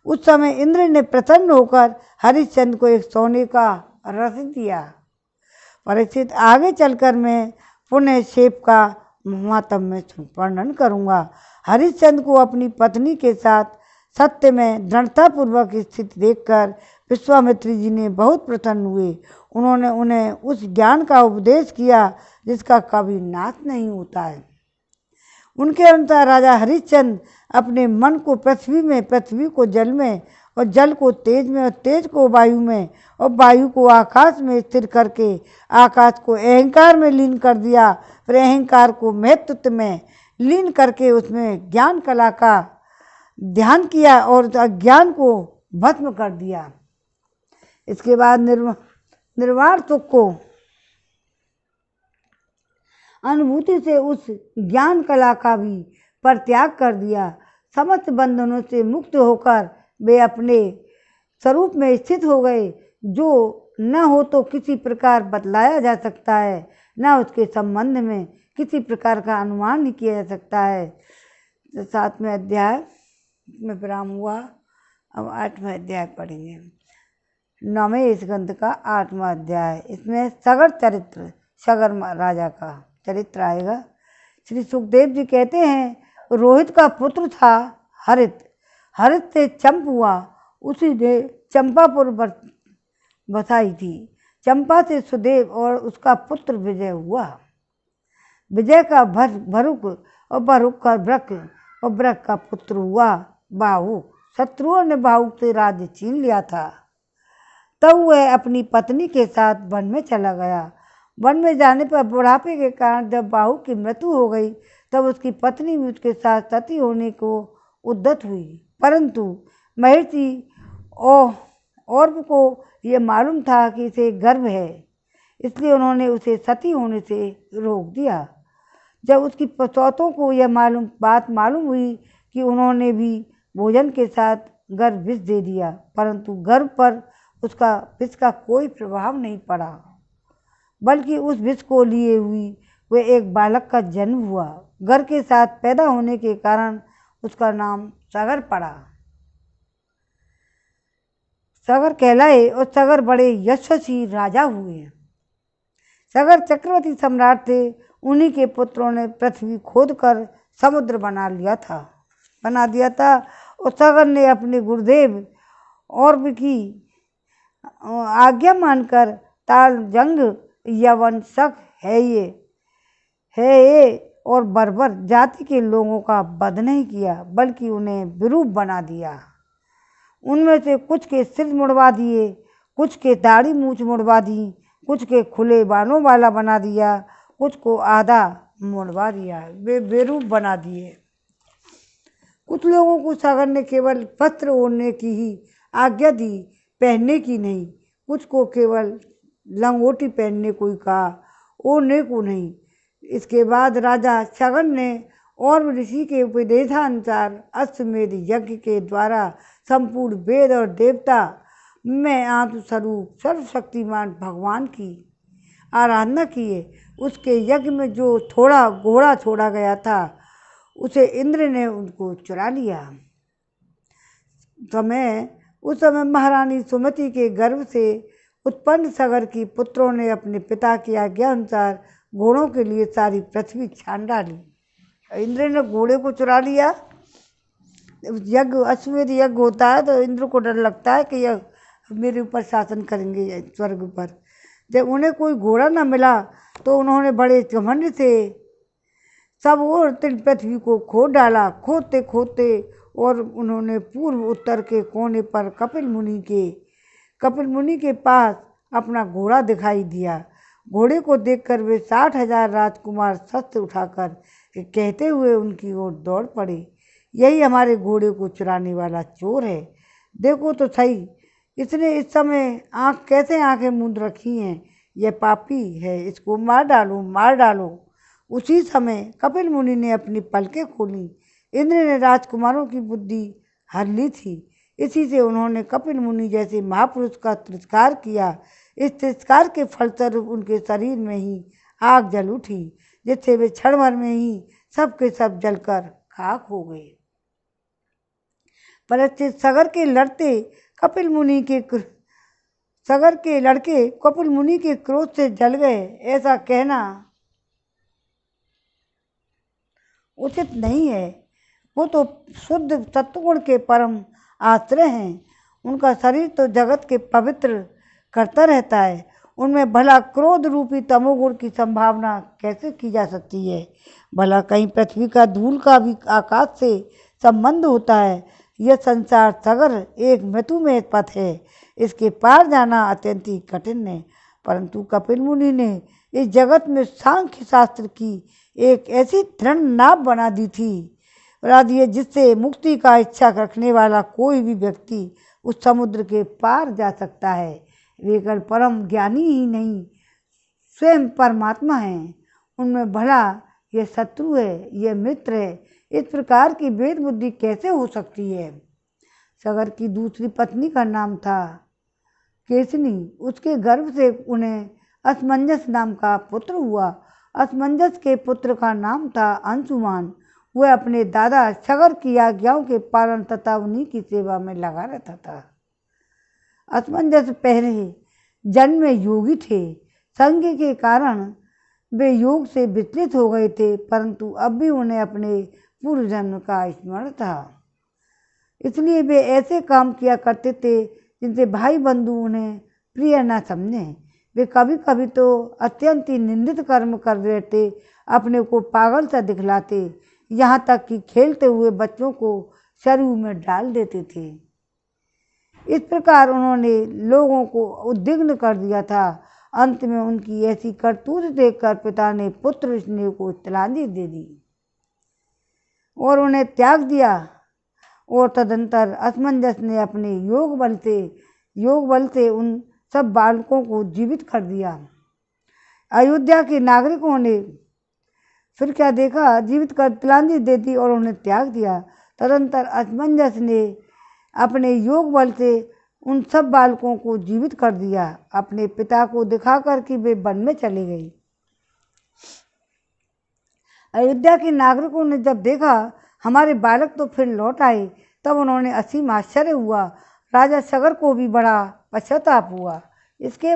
उस समय इंद्र ने प्रसन्न होकर हरिश्चंद्र को एक सोने का रथ दिया। परीक्षित, आगे चलकर मैं पुण्य शेप का महात्म्य में वर्णन करूँगा। हरिश्चंद्र को अपनी पत्नी के साथ सत्य में दृढ़तापूर्वक स्थिति देखकर विश्वामित्र जी ने बहुत प्रसन्न हुए। उन्होंने उन्हें उस ज्ञान का उपदेश किया जिसका कभी नाश नहीं होता है। उनके अनुसार राजा हरिश्चंद्र अपने मन को पृथ्वी में, पृथ्वी को जल में, और जल को तेज में, और तेज को वायु में, और वायु को आकाश में स्थिर करके आकाश को अहंकार में लीन कर दिया। फिर अहंकार को महत्व में लीन करके उसमें ज्ञान कला का ध्यान किया और अज्ञान को भस्म कर दिया। इसके बाद निर्वाण सुख को अनुभूति से उस ज्ञान कला का भी परित्याग कर दिया। समस्त बंधनों से मुक्त होकर वे अपने स्वरूप में स्थित हो गए, जो न हो तो किसी प्रकार बतलाया जा सकता है, न उसके संबंध में किसी प्रकार का अनुमान नहीं किया जा सकता है। 7वें अध्याय में विराम हुआ। अब 8वां अध्याय पढ़ेंगे। 9वें स्कंद का 8वां अध्याय। इसमें सगर चरित्र, सगर राजा का चरित्र आएगा। श्री सुखदेव जी कहते हैं, रोहित का पुत्र था हरित। हरित से चंप हुआ, उसी ने चंपापुर बसाई थी। चंपा से सुदेव और उसका पुत्र विजय हुआ। विजय का भरुक, और भरुक का ब्रक, और ब्रक का पुत्र हुआ बाहुक। शत्रुओं ने बाहुक से राज्य छीन लिया था। तब वह अपनी पत्नी के साथ वन में चला गया। वन में जाने पर बुढ़ापे के कारण जब बाहुक की मृत्यु हो गई, तब उसकी पत्नी भी उसके साथ सती होने को उद्यत हुई। परंतु महर्षि और को यह मालूम था कि इसे गर्भ है, इसलिए उन्होंने उसे सती होने से रोक दिया। जब उसकी पतौतों को यह बात मालूम हुई कि उन्होंने भी भोजन के साथ गर्भ विष दे दिया, परंतु गर्भ पर उसका विष का कोई प्रभाव नहीं पड़ा, बल्कि उस विष को लिए हुई वह एक बालक का जन्म हुआ। गर्भ के साथ पैदा होने के कारण उसका नाम सगर पड़ा। सगर कहलाए और सगर बड़े यशस्वी राजा हुए। सगर चक्रवर्ती सम्राट थे। उन्हीं के पुत्रों ने पृथ्वी खोदकर समुद्र बना दिया था। और सगर ने अपने गुरुदेव और भी की आज्ञा मानकर तालजंग, यवन, शक, है और बर्बर जाति के लोगों का वध नहीं किया, बल्कि उन्हें विरूप बना दिया। उनमें से कुछ के सिर मुड़वा दिए, कुछ के दाढ़ी मूछ मुड़वा दी, कुछ के खुले बालों वाला बना दिया, कुछ को आधा मुड़वा दिया। वे बेरूप बना दिए। कुछ लोगों को सागर ने केवल वस्त्र ओढ़ने की ही आज्ञा दी, पहनने की नहीं। कुछ को केवल लंगोटी पहनने को ही कहा, ओढ़ने को नहीं। इसके बाद राजा सगर ने और ऋषि के उपदेशानुसार अश्वमेध यज्ञ के द्वारा संपूर्ण वेद और देवता में आत्मस्वरूप सर्वशक्तिमान भगवान की आराधना किए। उसके यज्ञ में जो थोड़ा घोड़ा छोड़ा गया था, उसे इंद्र ने उनको चुरा लिया। उस समय महारानी सुमति के गर्भ से उत्पन्न सगर की पुत्रों ने अपने पिता की आज्ञा अनुसार घोड़ों के लिए सारी पृथ्वी छान डाली। इंद्र ने घोड़े को चुरा लिया। यज्ञ, अश्वमेध यज्ञ होता है तो इंद्र को डर लगता है कि यह मेरे ऊपर शासन करेंगे स्वर्ग पर। जब उन्हें कोई घोड़ा न मिला तो उन्होंने बड़े घमंड से सब और पृथ्वी को खोद डाला। खोदते खोदते और उन्होंने पूर्व उत्तर के कोने पर कपिल मुनि के पास अपना घोड़ा दिखाई दिया। घोड़े को देखकर वे 60,000 राजकुमार शस्त्र उठाकर कहते हुए उनकी ओर दौड़ पड़े, यही हमारे घोड़े को चुराने वाला चोर है। देखो तो सही इसने इस समय कैसे आंखें मूंद रखी हैं? यह पापी है, इसको मार डालो, मार डालो। उसी समय कपिल मुनि ने अपनी पलकें खोली। इंद्र ने राजकुमारों की बुद्धि हर ली थी। इसी से उन्होंने कपिल मुनि जैसे महापुरुष का तिरस्कार किया। इस तिरस्कार के फलस्वरूप उनके शरीर में ही आग जल उठी, जिससे वे क्षण भर में ही सब के सब जलकर खाक हो गए। परीक्षित सगर के लड़के कपिल मुनि के क्रोध से जल गए, ऐसा कहना उचित नहीं है। वो तो शुद्ध सत्वगुण के परम आश्रय हैं। उनका शरीर तो जगत के पवित्र करता रहता है। उनमें भला क्रोध रूपी तमोगुण की संभावना कैसे की जा सकती है? भला कहीं पृथ्वी का धूल का भी आकाश से संबंध होता है? यह संसार सागर एक मृत्युमय पथ है, इसके पार जाना अत्यंत ही कठिन है। परंतु कपिल मुनि ने इस जगत में सांख्य शास्त्र की एक ऐसी दृढ़ नाव बना दी जिससे मुक्ति का इच्छा रखने वाला कोई भी व्यक्ति उस समुद्र के पार जा सकता है। वे केवल परम ज्ञानी ही नहीं, स्वयं परमात्मा हैं। उनमें भला यह शत्रु है, यह मित्र है, इस प्रकार की भेद बुद्धि कैसे हो सकती है? सगर की दूसरी पत्नी का नाम था केसनी। उसके गर्भ से उन्हें असमंजस नाम का पुत्र हुआ। असमंजस के पुत्र का नाम था अंशुमान। वह अपने दादा सगर की आज्ञाओं के पालन तथा उन्हीं की सेवा में लगा रहता था। असमंजस पहले जन्म में योगी थे। संग के कारण वे योग से विचलित हो गए थे, परंतु अब भी उन्हें अपने पूर्व जन्म का स्मरण था। इसलिए वे ऐसे काम किया करते थे जिनसे भाई बंधु उन्हें प्रिय न समझें। वे कभी कभी तो अत्यंत ही निंदित कर्म कर देते, अपने को पागल सा दिखलाते, यहाँ तक कि खेलते हुए बच्चों को सरयू में डाल देते थे। इस प्रकार उन्होंने लोगों को उद्विग्न कर दिया था। अंत में उनकी ऐसी करतूत देखकर पिता ने पुत्र स्नेह को तिलांजलि दे दी और उन्हें त्याग दिया। और तदंतर असमंजस ने अपने योग बल से उन सब बालकों को जीवित कर दिया। अयोध्या के नागरिकों ने फिर क्या देखा, जीवित कर तिलांजलि दे दी और उन्हें त्याग दिया। तदंतर असमंजस ने अपने योग बल से उन सब बालकों को जीवित कर दिया। अपने पिता को दिखाकर कि वे वन में चले गए। अयोध्या के नागरिकों ने जब देखा हमारे बालक तो फिर लौट आए, तब उन्होंने असीम आश्चर्य हुआ। राजा सगर को भी बड़ा पश्चाताप हुआ। इसके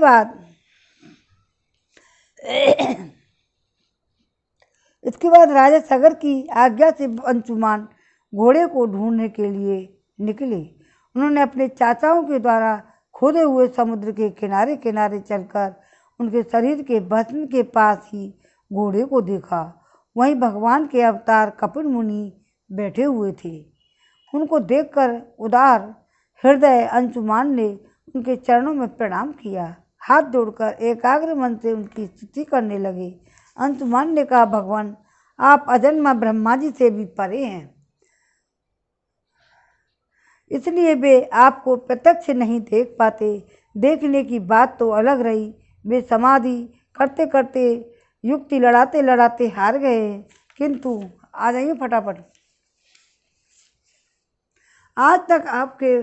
बाद राजा सगर की आज्ञा से अंशुमान घोड़े को ढूंढने के लिए निकले। उन्होंने अपने चाचाओं के द्वारा खोदे हुए समुद्र के किनारे किनारे चलकर उनके शरीर के भस्म के पास ही घोड़े को देखा। वहीं भगवान के अवतार कपिल मुनि बैठे हुए थे। उनको देखकर उदार हृदय अंशुमान ने उनके चरणों में प्रणाम किया। हाथ जोड़कर एकाग्र मन से उनकी स्तुति करने लगे। अंशुमान ने कहा, भगवान आप अजन्मा ब्रह्मा जी से भी परे हैं, इसलिए वे आपको प्रत्यक्ष नहीं देख पाते। देखने की बात तो अलग रही, वे समाधि करते करते युक्ति लड़ाते लड़ाते हार गए। किंतु आ जाइए फटाफट, आज तक आपके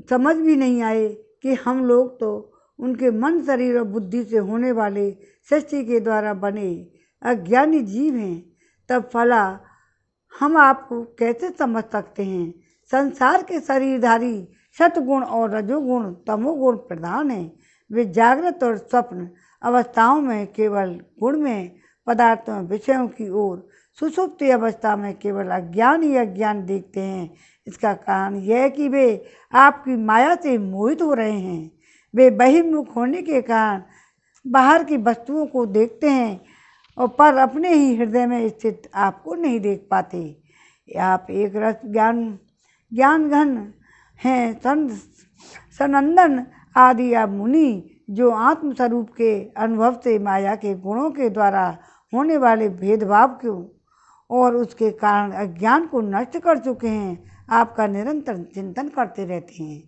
समझ भी नहीं आए कि हम लोग तो उनके मन शरीर और बुद्धि से होने वाले सृष्टि के द्वारा बने अज्ञानी जीव हैं। तब भला हम आपको कैसे समझ सकते हैं? संसार के शरीरधारी सतगुण और रजोगुण तमोगुण प्रधान हैं। वे जागृत और स्वप्न अवस्थाओं में केवल गुण में पदार्थों विषयों की ओर, सुषुप्ति अवस्था में केवल अज्ञान ही अज्ञान देखते हैं। इसका कारण यह है कि वे आपकी माया से मोहित हो रहे हैं। वे बहिर्मुख होने के कारण बाहर की वस्तुओं को देखते हैं और पर अपने ही हृदय में स्थित आपको नहीं देख पाते। आप एक रस ज्ञान घन हैं। सनंदन आदि आप मुनि जो आत्मस्वरूप के अनुभव से माया के गुणों के द्वारा होने वाले भेदभाव को और उसके कारण अज्ञान को नष्ट कर चुके हैं, आपका निरंतर चिंतन करते रहते हैं।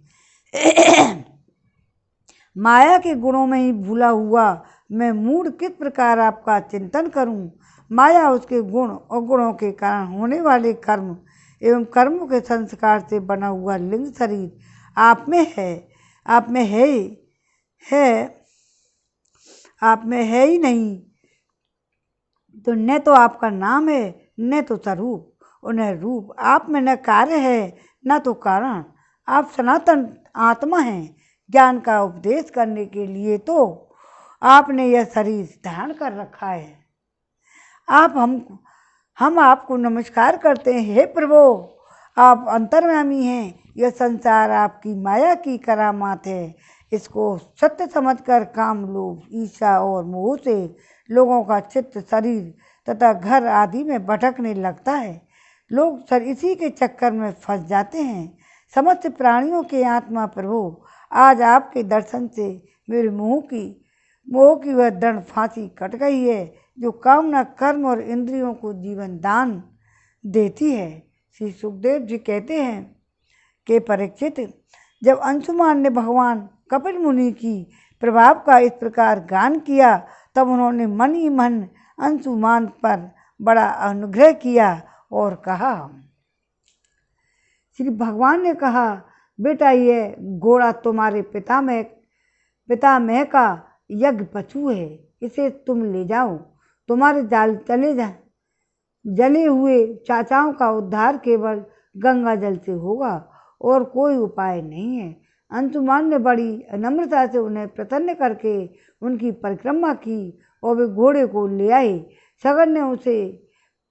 माया के गुणों में ही भूला हुआ मैं मूढ़ किस प्रकार आपका चिंतन करूं। माया उसके गुण और गुणों के कारण होने वाले कर्म एवं कर्मों के संस्कार से बना हुआ लिंग शरीर आप में है, आप में है ही नहीं। तो न तो आपका नाम है न तो स्वरूप और न रूप। आप में न कार्य है न तो कारण। आप सनातन आत्मा हैं। ज्ञान का उपदेश करने के लिए तो आपने यह शरीर धारण कर रखा है। हम आपको नमस्कार करते हैं। हे प्रभु, आप अंतर्यामी हैं। यह संसार आपकी माया की करामात है। इसको सत्य समझकर काम, लोभ, ईर्ष्या और मोह से लोगों का चित्त शरीर तथा घर आदि में भटकने लगता है। लोग इसी के चक्कर में फंस जाते हैं। समस्त प्राणियों के आत्मा प्रभु, आज आपके दर्शन से मेरे मोह की वह दृढ़ फांसी कट गई है जो कामना, कर्म और इंद्रियों को जीवन दान देती है। श्री सुखदेव जी कहते हैं कि परीक्षित, जब अंशुमान ने भगवान कपिल मुनि की प्रभाव का इस प्रकार गान किया तब उन्होंने मन ही मन अंशुमान पर बड़ा अनुग्रह किया और कहा। श्री भगवान ने कहा, बेटा, ये घोड़ा तुम्हारे पितामह का यज्ञ पशु है। इसे तुम ले जाओ। तुम्हारे जले हुए चाचाओं का उद्धार केवल गंगा जल से होगा और कोई उपाय नहीं है। अंशुमान ने बड़ी नम्रता से उन्हें प्रसन्न करके उनकी परिक्रमा की और वे घोड़े को ले आए। सगर ने उसे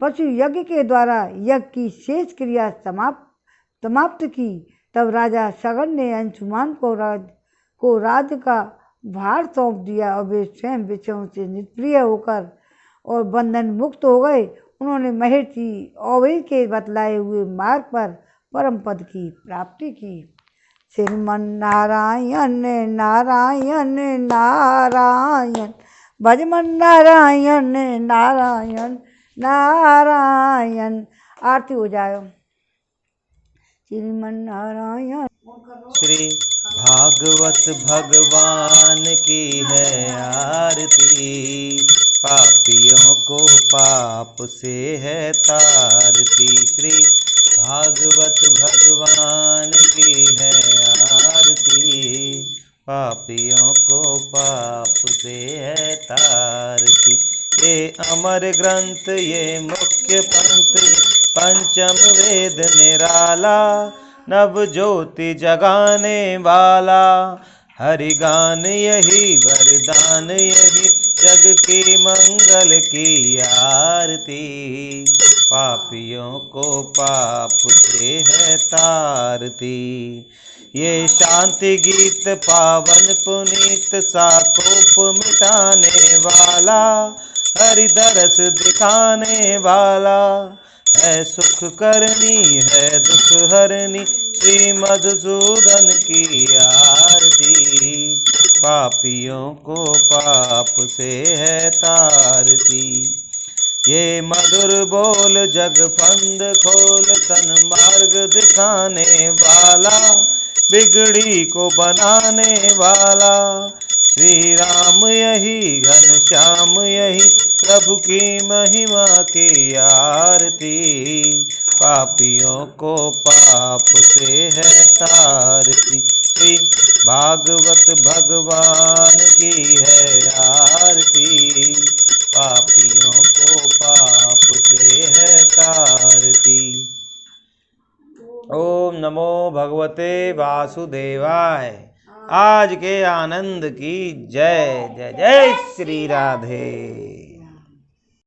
पशु यज्ञ के द्वारा यज्ञ की शेष क्रिया समाप्त की। तब राजा सगर ने अंशुमान को राज्य का भार सौंप दिया और वे स्वयं विषयों से निष्क्रिय होकर और बंधन मुक्त हो गए। उन्होंने महर्षि औवई के बतलाए हुए मार्ग पर परम पद की प्राप्ति की। श्रीमन नारायण नारायण नारायण, भजमन नारायण नारायण नारायण। आरती हो जाए। श्रीमन नारायण। श्री भागवत भगवान की है आरती, पापियों को पाप से है तारती। श्री भागवत भगवान की है आरती, पापियों को पाप से है तारती। ये अमर ग्रंथ, ये मुख्य पंथ, पंचम वेद निराला, नव ज्योति जगाने वाला। हरि गान यही वरदान, यही जग की मंगल की आरती, पापियों को पाप से है तारती। ये शांति गीत पावन पुनीत, साकोप मिटाने वाला, हरि दरस दिखाने वाला। है सुख करनी है दुख हरनी, श्री मधुसूदन की आरती, पापियों को पाप से है तारती। ये मधुर बोल जग फंद खोल, तन मार्ग दिखाने वाला, बिगड़ी को बनाने वाला। श्री राम यही घनश्याम यही, प्रभु की महिमा की आरती, पापियों को पाप से है तारती। श्री भागवत भगवान की है आरती, पापियों को पाप से है तारती। ओम नमो भगवते वासुदेवाय। आज के आनंद की जय जय जय श्री राधे।